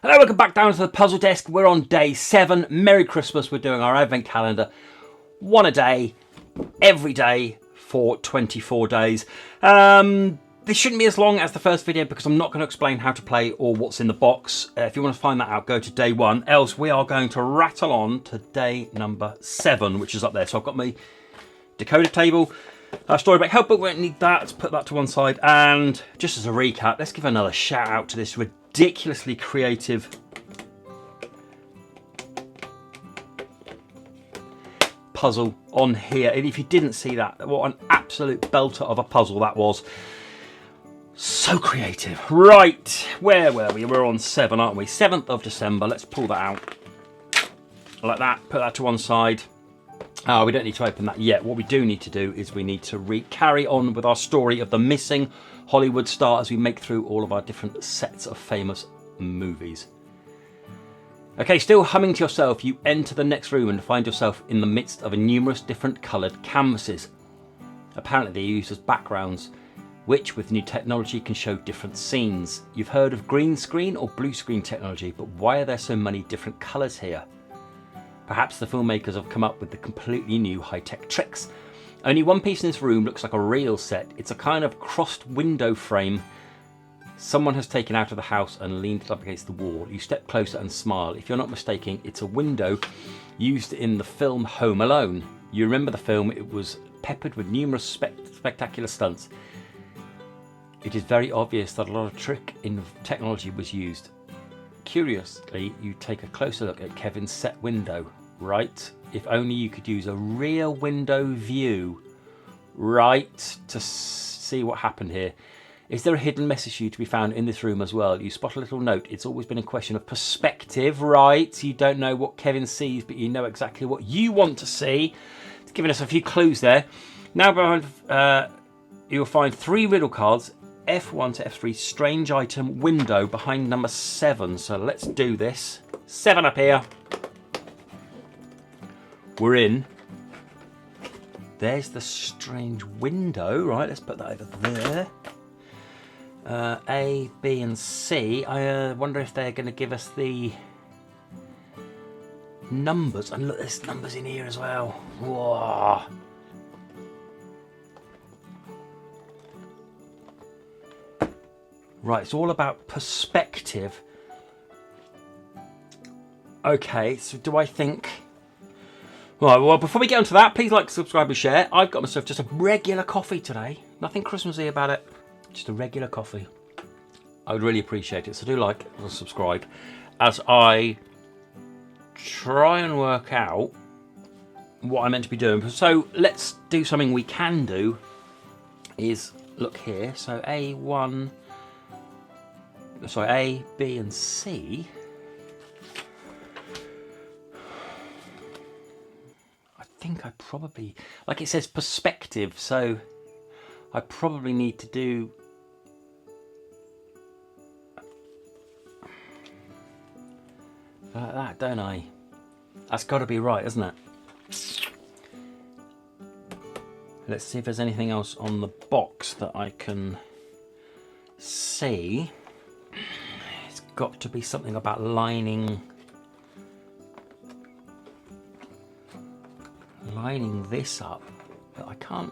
Hello, welcome back down to the puzzle desk. We're on day 7. Merry Christmas. We're doing our advent calendar. One a day, every day for 24 days. This shouldn't be as long as the first video because I'm not going to explain how to play or what's in the box. If you want to find that out, go to day 1. Else, we are going to rattle on to day number 7, which is up there. So I've got my decoder table. Storybook help book, won't need that. Let's put that to one side. And just as a recap, let's give another shout out to this ridiculously creative puzzle on here. And if you didn't see that, what an absolute belter of a puzzle that was. So creative. Right, where were we? We're on 7, aren't we? 7th of December. Let's pull that out like that. Put that to one side. We don't need to open that yet. What we do need to do is we need to carry on with our story of the missing Hollywood star as we make through all of our different sets of famous movies. Okay, still humming to yourself, you enter the next room and find yourself in the midst of a numerous different coloured canvases. Apparently they're used as backgrounds, which with new technology can show different scenes. You've heard of green screen or blue screen technology, but why are there so many different colours here? Perhaps the filmmakers have come up with the completely new high-tech tricks. Only one piece in this room looks like a real set. It's a kind of crossed window frame someone has taken out of the house and leaned it up against the wall. You step closer and smile. If you're not mistaken, it's a window used in the film Home Alone. You remember the film? It was peppered with numerous spectacular stunts. It is very obvious that a lot of trick in technology was used. Curiously, you take a closer look at Kevin's set window. Right, if only you could use a rear window view, right, to see what happened here. Is there a hidden message for you to be found in this room as well? You spot a little note. It's always been a question of perspective, right? You don't know what Kevin sees, but you know exactly what you want to see. It's giving us a few clues there. Now behind, you'll find 3 riddle cards, F1 to F3, strange item, window, behind number 7. So let's do this. 7 up here. We're in. There's the strange window. Right, let's put that over there. A, B and C. I wonder if they're going to give us the numbers. And look, there's numbers in here as well. Whoa. Right, it's all about perspective. Okay, so do I think... Right, well, before we get onto that, please like, subscribe and share. I've got myself just a regular coffee today. Nothing Christmassy about it. Just a regular coffee. I would really appreciate it. So do like and subscribe as I try and work out what I'm meant to be doing. So let's do something we can do is look here. So A, B and C. I think I probably, like it says perspective, so I probably need to do like that, don't I? That's got to be right, isn't it? Let's see if there's anything else on the box that I can see. It's got to be something about lining this up, but I can't.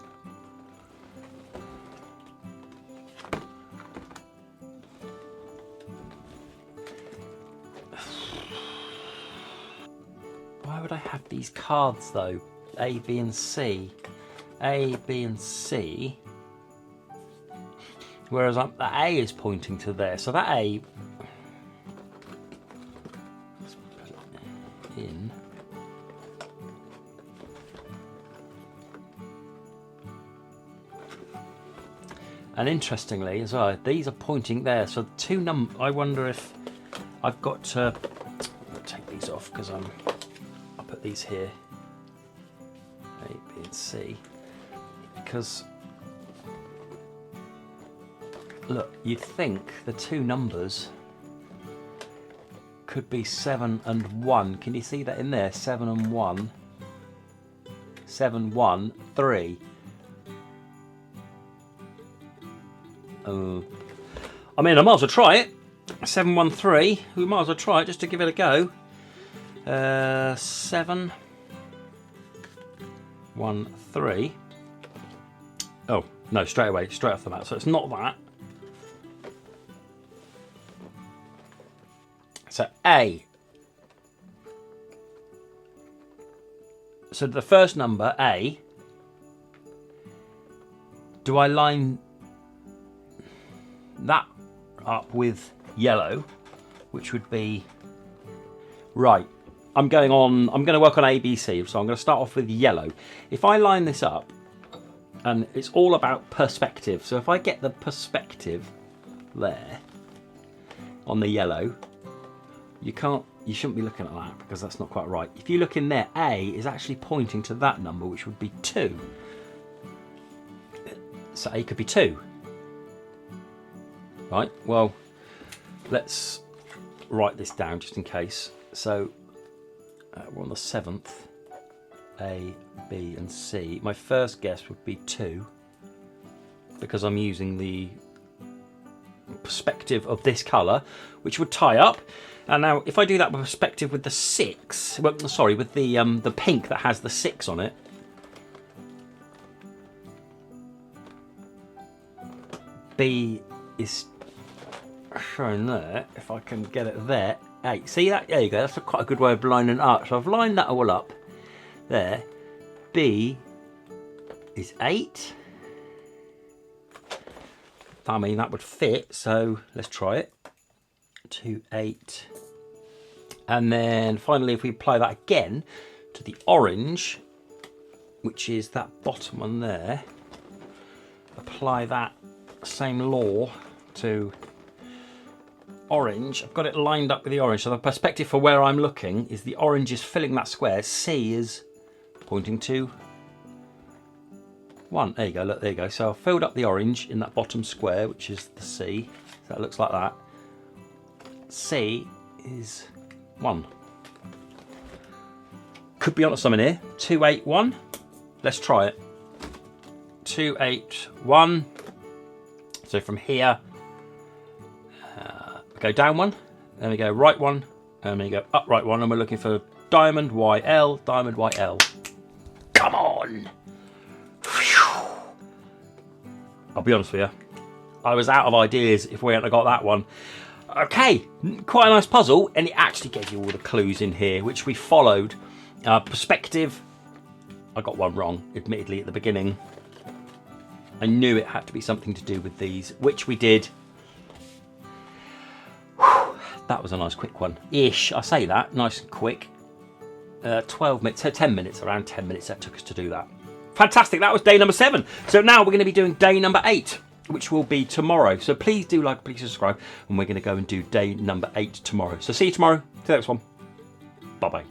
Why would I have these cards though? A, B and C. A, B and C. Whereas the A is pointing to there. So that A... Let's put it in. And interestingly as well, these are pointing there. So I wonder if I've got to take these off because I'll put these here. A, B and C. Because look, you'd think the 2 numbers could be 7 and 1. Can you see that in there? 7 and 1. 7, 1, 3. I mean, I might as well try it. 713. We might as well try it just to give it a go. 713. Oh no, straight off the mat. So it's not that. So A. So the first number, A. Do I line that up with yellow, which would be right? I'm going to work on A, B, C. So I'm going to start off with yellow. If I line this up, and it's all about perspective. So if I get the perspective there on the yellow, you shouldn't be looking at that because that's not quite right. If you look in there, A is actually pointing to that number, which would be 2. So A could be 2. Right, well, let's write this down just in case. So we're on the 7th. A, B and C. My first guess would be 2 because I'm using the perspective of this colour, which would tie up. And now if I do that with perspective with the 6, well, sorry, with the pink that has the 6 on it, B is shown there. If I can get it there, 8. See that? There you go. That's quite a good way of lining it up. So I've lined that all up there. B is 8. I mean, that would fit. So let's try it. 2, 8. And then finally, if we apply that again to the orange, which is that bottom one there, apply that same law to orange. I've got it lined up with the orange. So the perspective for where I'm looking is the orange is filling that square. C is pointing to 1. There you go, look, there you go. So I've filled up the orange in that bottom square, which is the C. So that looks like that. C is 1. Could be onto something here. 2, 8, 1. Let's try it. 2, 8, 1. So from here, go down 1, then we go right 1, and we go up right 1, and we're looking for diamond YL, diamond YL. Come on! Whew. I'll be honest with you, I was out of ideas if we hadn't have got that one. Okay, quite a nice puzzle, and it actually gave you all the clues in here, which we followed. Perspective, I got one wrong, admittedly, at the beginning. I knew it had to be something to do with these, which we did. Whew, that was a nice quick one. Ish, I say that, nice and quick. 12 minutes, so 10 minutes, around 10 minutes that took us to do that. Fantastic, that was day number 7. So now we're going to be doing day number 8, which will be tomorrow. So please do like, please subscribe, and we're going to go and do day number 8 tomorrow. So see you tomorrow, see you next one. Bye-bye.